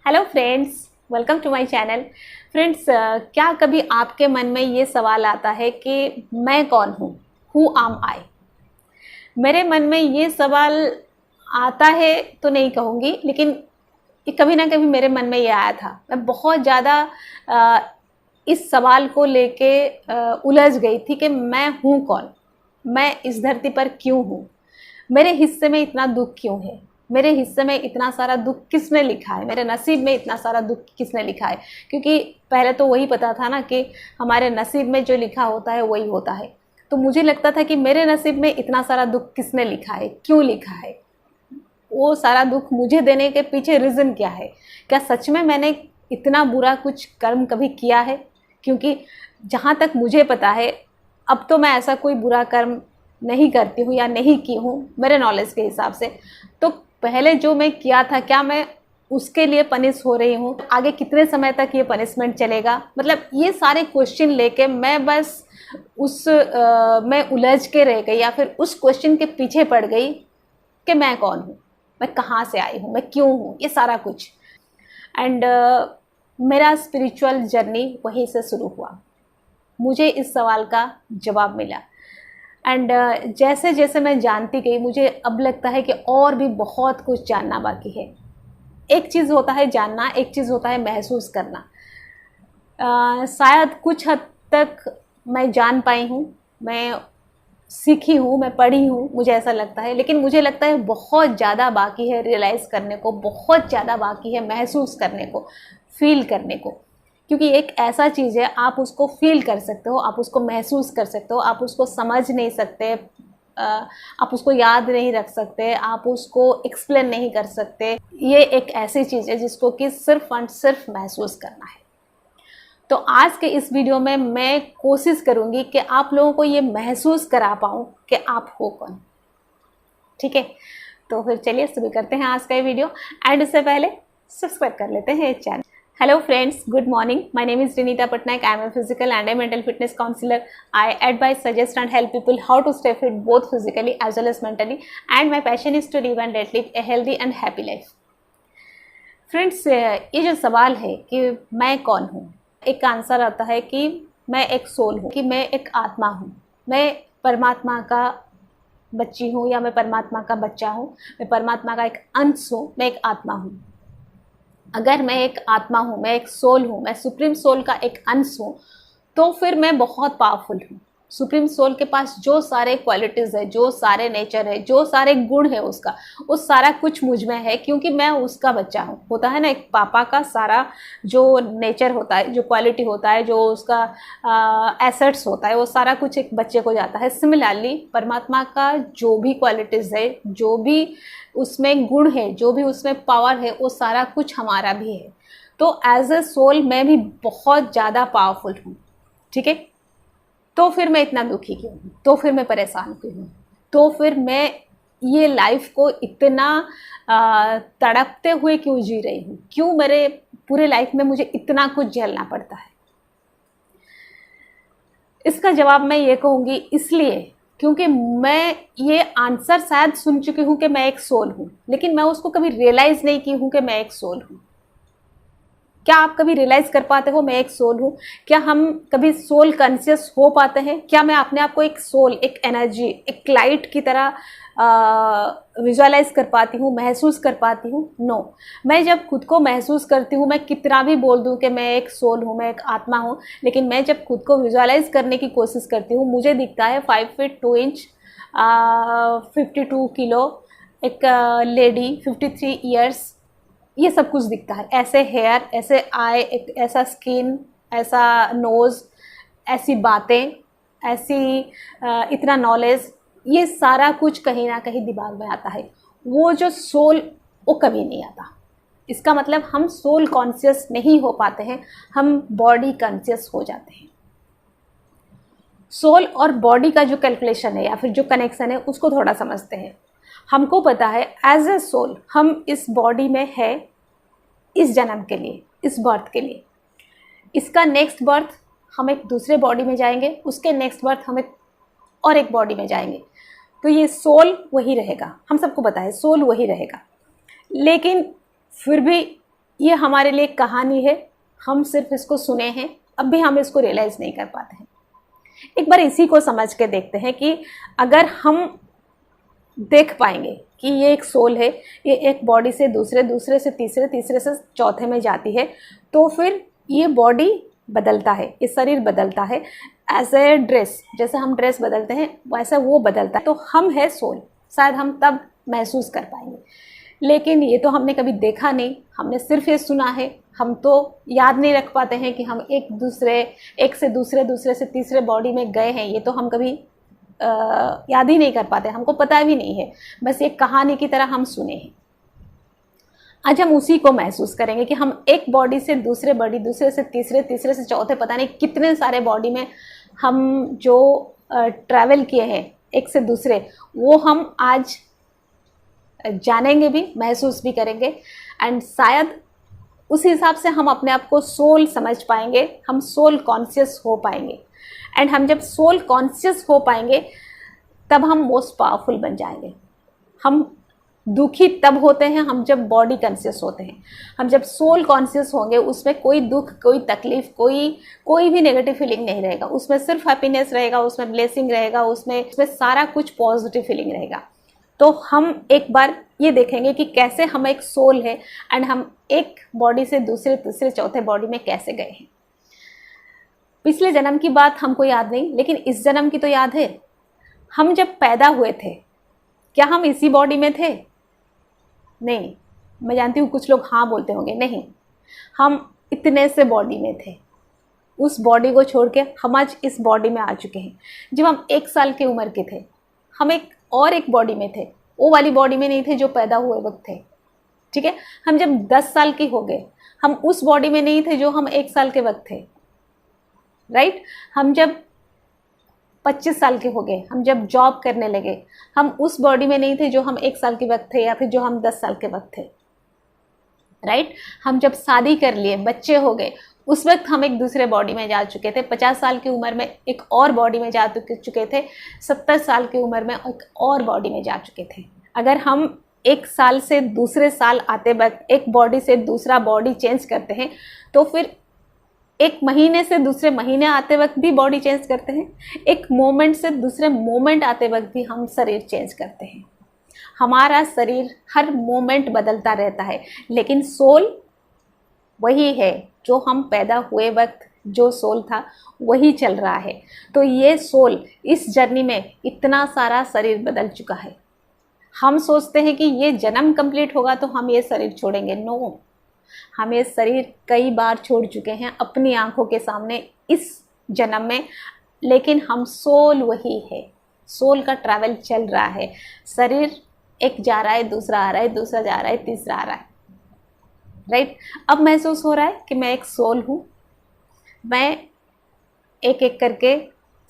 Hello friends, welcome to my channel. Friends, क्या कभी आपके मन में ये सवाल आता है कि मैं कौन हूँ? हु आम आई? मेरे मन में ये सवाल आता है तो नहीं कहूँगी, लेकिन कभी ना कभी मेरे मन में ये आया था। मैं बहुत ज़्यादा इस सवाल को लेके उलझ गई थी कि मैं हूँ कौन, मैं इस धरती पर क्यों हूँ, मेरे हिस्से में इतना दुख क्यों है, मेरे हिस्से में इतना सारा दुख किसने लिखा है, मेरे नसीब में इतना सारा दुख किसने लिखा है। क्योंकि पहले तो वही पता था ना कि हमारे नसीब में जो लिखा होता है वही होता है। तो मुझे लगता था कि मेरे नसीब में इतना सारा दुख किसने लिखा है, क्यों लिखा है, वो सारा दुख मुझे देने के पीछे रीज़न क्या है। क्या सच में मैंने इतना बुरा कुछ कर्म कभी किया है? क्योंकि जहाँ तक मुझे पता है, अब तो मैं ऐसा कोई बुरा कर्म नहीं करती हूँ या नहीं की हूँ मेरे नॉलेज के हिसाब से। तो पहले जो मैं किया था, क्या मैं उसके लिए पनिश हो रही हूँ? आगे कितने समय तक ये पनिशमेंट चलेगा? मतलब ये सारे क्वेश्चन लेके मैं बस मैं उलझ के रह गई, या फिर उस क्वेश्चन के पीछे पड़ गई कि मैं कौन हूँ, मैं कहाँ से आई हूँ, मैं क्यों हूँ, ये सारा कुछ। एंड मेरा स्पिरिचुअल जर्नी वहीं से शुरू हुआ। मुझे इस सवाल का जवाब मिला। एंड जैसे जैसे मैं जानती गई, मुझे अब लगता है कि और भी बहुत कुछ जानना बाकी है। एक चीज़ होता है जानना, एक चीज़ होता है महसूस करना। शायद कुछ हद तक मैं जान पाई हूँ, मैं सीखी हूँ, मैं पढ़ी हूँ, मुझे ऐसा लगता है। लेकिन मुझे लगता है बहुत ज़्यादा बाकी है रियलाइज़ करने को, बहुत ज़्यादा बाकी है महसूस करने को, फील करने को। क्योंकि एक ऐसा चीज़ है, आप उसको फील कर सकते हो, आप उसको महसूस कर सकते हो, आप उसको समझ नहीं सकते, आप उसको याद नहीं रख सकते, आप उसको एक्सप्लेन नहीं कर सकते। ये एक ऐसी चीज़ है जिसको कि सिर्फ और सिर्फ महसूस करना है। तो आज के इस वीडियो में मैं कोशिश करूंगी कि आप लोगों को ये महसूस करा पाऊँ कि आप हो कौन। ठीक है, तो फिर चलिए शुरू करते हैं आज का ये वीडियो। एंड उससे पहले सब्सक्राइब कर लेते हैं इस channel. Hello friends, good morning. My name is Renita Patnaik. I am a physical and a mental fitness counselor. I advise, suggest and help people how to stay fit both physically as well as mentally. And my passion is to live and live a healthy and happy life. Friends, ये जो सवाल है कि मैं कौन हूँ, एक answer आता है कि मैं एक सोल हूँ, कि मैं एक आत्मा हूँ, मैं परमात्मा का बच्ची हूँ या मैं परमात्मा का बच्चा हूँ, मैं परमात्मा का एक अंश हूँ, मैं एक आत्मा हूँ। अगर मैं एक आत्मा हूँ, मैं एक सोल हूँ, मैं सुप्रीम सोल का एक अंश हूँ, तो फिर मैं बहुत पावरफुल हूँ। सुप्रीम सोल के पास जो सारे क्वालिटीज़ है, जो सारे नेचर है, जो सारे गुण है उसका, वो सारा कुछ मुझ में है, क्योंकि मैं उसका बच्चा हूँ। होता है ना, एक पापा का सारा जो नेचर होता है, जो क्वालिटी होता है, जो उसका एसेट्स होता है, वो सारा कुछ एक बच्चे को जाता है। सिमिलरली परमात्मा का जो भी क्वालिटीज़ है, जो भी उसमें गुण है, जो भी उसमें पावर है, वो सारा कुछ हमारा भी है। तो एज ए सोल मैं भी बहुत ज़्यादा पावरफुल हूँ। ठीक है, तो फिर मैं इतना दुखी क्यों हूँ? तो फिर मैं परेशान क्यों हूँ? तो फिर मैं ये लाइफ को इतना तड़पते हुए क्यों जी रही हूँ? क्यों मेरे पूरे लाइफ में मुझे इतना कुछ झेलना पड़ता है? इसका जवाब मैं ये कहूँगी, इसलिए क्योंकि मैं ये आंसर शायद सुन चुकी हूँ कि मैं एक सोल हूँ, लेकिन मैं उसको कभी रियलाइज़ नहीं की हूँ कि मैं एक सोल हूँ। क्या आप कभी रियलाइज़ कर पाते हो मैं एक सोल हूँ? क्या हम कभी सोल कॉन्शियस हो पाते हैं? क्या मैं अपने आप को एक सोल, एक एनर्जी, एक लाइट की तरह विजुअलाइज कर पाती हूँ, महसूस कर पाती हूँ? नो। मैं जब खुद को महसूस करती हूँ, मैं कितना भी बोल दूँ कि मैं एक सोल हूँ, मैं एक आत्मा हूँ, लेकिन मैं जब खुद को विजुअलाइज करने की कोशिश करती हूँ, मुझे दिखता है 5 फीट 2 इंच, 52 किलो, एक लेडी, 53 ईयर्स, ये सब कुछ दिखता है। ऐसे हेयर, ऐसे आई, एक ऐसा स्किन, ऐसा नोज़, ऐसी बातें, ऐसी इतना नॉलेज, ये सारा कुछ कहीं ना कहीं दिमाग में आता है। वो जो सोल, वो कभी नहीं आता। इसका मतलब हम सोल कॉन्शियस नहीं हो पाते हैं, हम बॉडी कॉन्शियस हो जाते हैं। सोल और बॉडी का जो कैलकुलेशन है या फिर जो कनेक्शन है, उसको थोड़ा समझते हैं। हमको पता है एज ए सोल हम इस बॉडी में है इस जन्म के लिए, इस बर्थ के लिए। इसका नेक्स्ट बर्थ हम एक दूसरे बॉडी में जाएंगे, उसके नेक्स्ट बर्थ हम एक और एक बॉडी में जाएंगे। तो ये सोल वही रहेगा, हम सबको पता है सोल वही रहेगा। लेकिन फिर भी ये हमारे लिए कहानी है, हम सिर्फ इसको सुने हैं, अब भी हम इसको रियलाइज़ नहीं कर पाते हैं। एक बार इसी को समझ के देखते हैं कि अगर हम देख पाएंगे कि ये एक सोल है, ये एक बॉडी से दूसरे, दूसरे से तीसरे, तीसरे से चौथे में जाती है, तो फिर ये बॉडी बदलता है, ये शरीर बदलता है। एज ए ड्रेस, जैसे हम ड्रेस बदलते हैं वैसा वो बदलता है। तो हम है सोल, शायद हम तब महसूस कर पाएंगे। लेकिन ये तो हमने कभी देखा नहीं, हमने सिर्फ ये सुना है। हम तो याद नहीं रख पाते हैं कि हम एक से दूसरे, दूसरे से तीसरे बॉडी में गए हैं। ये तो हम कभी याद ही नहीं कर पाते, हमको पता भी नहीं है, बस एक कहानी की तरह हम सुने हैं। आज हम उसी को महसूस करेंगे कि हम एक बॉडी से दूसरे बॉडी, दूसरे से तीसरे, तीसरे से चौथे, पता नहीं कितने सारे बॉडी में हम जो ट्रैवल किए हैं एक से दूसरे, वो हम आज जानेंगे भी, महसूस भी करेंगे। एंड शायद उस हिसाब से हम अपने आप को सोल समझ पाएंगे, हम सोल कॉन्शियस हो पाएंगे। एंड हम जब सोल कॉन्शियस हो पाएंगे तब हम मोस्ट पावरफुल बन जाएंगे। हम दुखी तब होते हैं हम जब बॉडी कॉन्शियस होते हैं। हम जब सोल कॉन्शियस होंगे उसमें कोई दुख, कोई तकलीफ, कोई भी नेगेटिव फीलिंग नहीं रहेगा, उसमें सिर्फ हैप्पीनेस रहेगा, उसमें ब्लेसिंग रहेगा, उसमें सारा कुछ पॉजिटिव फीलिंग रहेगा। तो हम एक बार ये देखेंगे कि कैसे हम एक सोल है एंड हम एक बॉडी से दूसरे, तीसरे, चौथे बॉडी में कैसे गए हैं। पिछले जन्म की बात हमको याद नहीं, लेकिन इस जन्म की तो याद है। हम जब पैदा हुए थे, क्या हम इसी बॉडी में थे? नहीं। मैं जानती हूँ कुछ लोग हाँ बोलते होंगे, नहीं, हम इतने से बॉडी में थे। उस बॉडी को छोड़ के हम आज इस बॉडी में आ चुके हैं। जब हम 1 साल की उम्र के थे, हम एक बॉडी में थे, वो वाली बॉडी में नहीं थे जो पैदा हुए वक्त थे। ठीक है, हम जब 10 साल के हो गए, हम उस बॉडी में नहीं थे जो हम 1 साल के वक्त थे। राइट, हम जब 25 साल के हो गए, हम जब जॉब करने लगे, हम उस बॉडी में नहीं थे जो हम 1 साल के वक्त थे या फिर जो हम 10 साल के वक्त थे। राइट, हम जब शादी कर लिए, बच्चे हो गए, उस वक्त हम एक दूसरे बॉडी में जा चुके थे। 50 साल की उम्र में एक और बॉडी में जा चुके थे। 70 साल की उम्र में एक और बॉडी में जा चुके थे। अगर हम 1 साल से दूसरे साल आते वक्त एक बॉडी से दूसरा बॉडी चेंज करते हैं, तो फिर 1 महीने से दूसरे महीने आते वक्त भी बॉडी चेंज करते हैं। एक मोमेंट से दूसरे मोमेंट आते वक्त भी हम शरीर चेंज करते हैं। हमारा शरीर हर मोमेंट बदलता रहता है, लेकिन सोल वही है जो हम पैदा हुए वक्त जो सोल था वही चल रहा है। तो ये सोल इस जर्नी में इतना सारा शरीर बदल चुका है। हम सोचते हैं कि ये जन्म कंप्लीट होगा तो हम ये शरीर छोड़ेंगे। नो, हम ये शरीर कई बार छोड़ चुके हैं अपनी आंखों के सामने इस जन्म में, लेकिन हम सोल वही है। सोल का ट्रैवल चल रहा है। शरीर एक जा रहा है, दूसरा आ रहा है, दूसरा जा रहा है, तीसरा आ रहा है। राइट, अब महसूस हो रहा है कि मैं एक सोल हूँ। मैं एक एक करके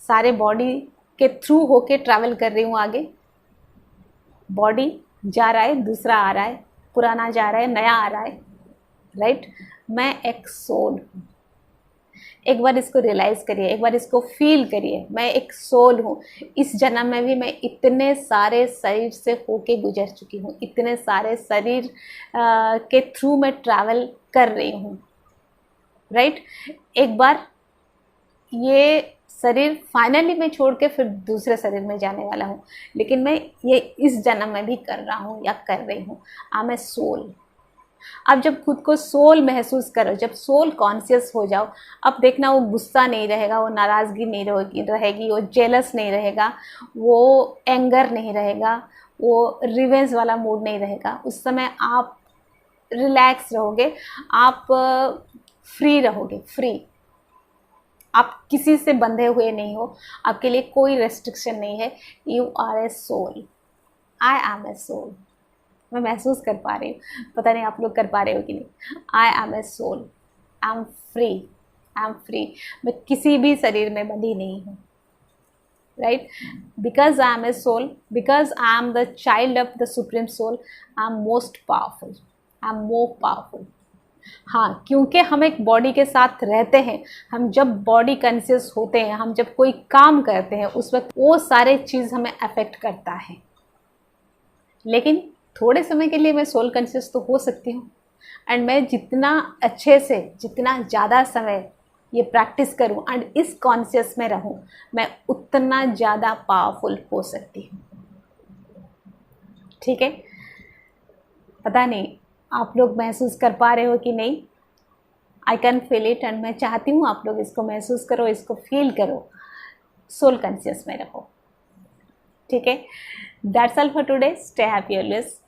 सारे बॉडी के थ्रू होके ट्रैवल कर रही हूँ आगे। बॉडी जा रहा है, दूसरा आ रहा है, पुराना जा रहा है, नया आ रहा है। राइट, मैं एक सोल हूँ। एक बार इसको रियलाइज़ करिए, एक बार इसको फील करिए, मैं एक सोल हूँ। इस जन्म में भी मैं इतने सारे शरीर से होके गुजर चुकी हूँ, इतने सारे शरीर के थ्रू मैं ट्रैवल कर रही हूँ। राइट, एक बार ये शरीर फाइनली मैं छोड़ के फिर दूसरे शरीर में जाने वाला हूँ, लेकिन मैं ये इस जन्म में भी कर रहा हूँ या कर रही हूँ। I am a soul. अब जब खुद को सोल महसूस करो, जब सोल कॉन्शियस हो जाओ, अब देखना वो गुस्सा नहीं रहेगा, वो नाराज़गी नहीं रहेगी, वो जेलस नहीं रहेगा, वो एंगर नहीं रहेगा, वो रिवेंज वाला मूड नहीं रहेगा। उस समय आप रिलैक्स रहोगे, आप फ्री रहोगे। फ्री, आप किसी से बंधे हुए नहीं हो, आपके लिए कोई रेस्ट्रिक्शन नहीं है। You are a soul. I am a soul. मैं महसूस कर पा रही हूँ, पता नहीं आप लोग कर पा रहे हो कि नहीं। I am a soul, I am free, I am free. मैं किसी भी शरीर में बंधी नहीं हूँ। Right, because I am a soul, because I am the child of the supreme soul, I am most powerful, I am more powerful. हाँ, क्योंकि हम एक बॉडी के साथ रहते हैं, हम जब बॉडी कॉन्शियस होते हैं, हम जब कोई काम करते हैं, उस वक्त वो सारे चीज़ हमें अफेक्ट करता है। लेकिन थोड़े समय के लिए मैं सोल कॉन्शियस तो हो सकती हूँ, एंड मैं जितना अच्छे से, जितना ज़्यादा समय ये प्रैक्टिस करूँ एंड इस कॉन्शियस में रहूँ, मैं उतना ज़्यादा पावरफुल हो सकती हूँ। ठीक है, पता नहीं आप लोग महसूस कर पा रहे हो कि नहीं। I can feel it, and मैं चाहती हूँ आप लोग इसको महसूस करो, इसको फील करो, सोल कॉन्शियस में रहो। ठीक है, that's all for today. Stay happy always.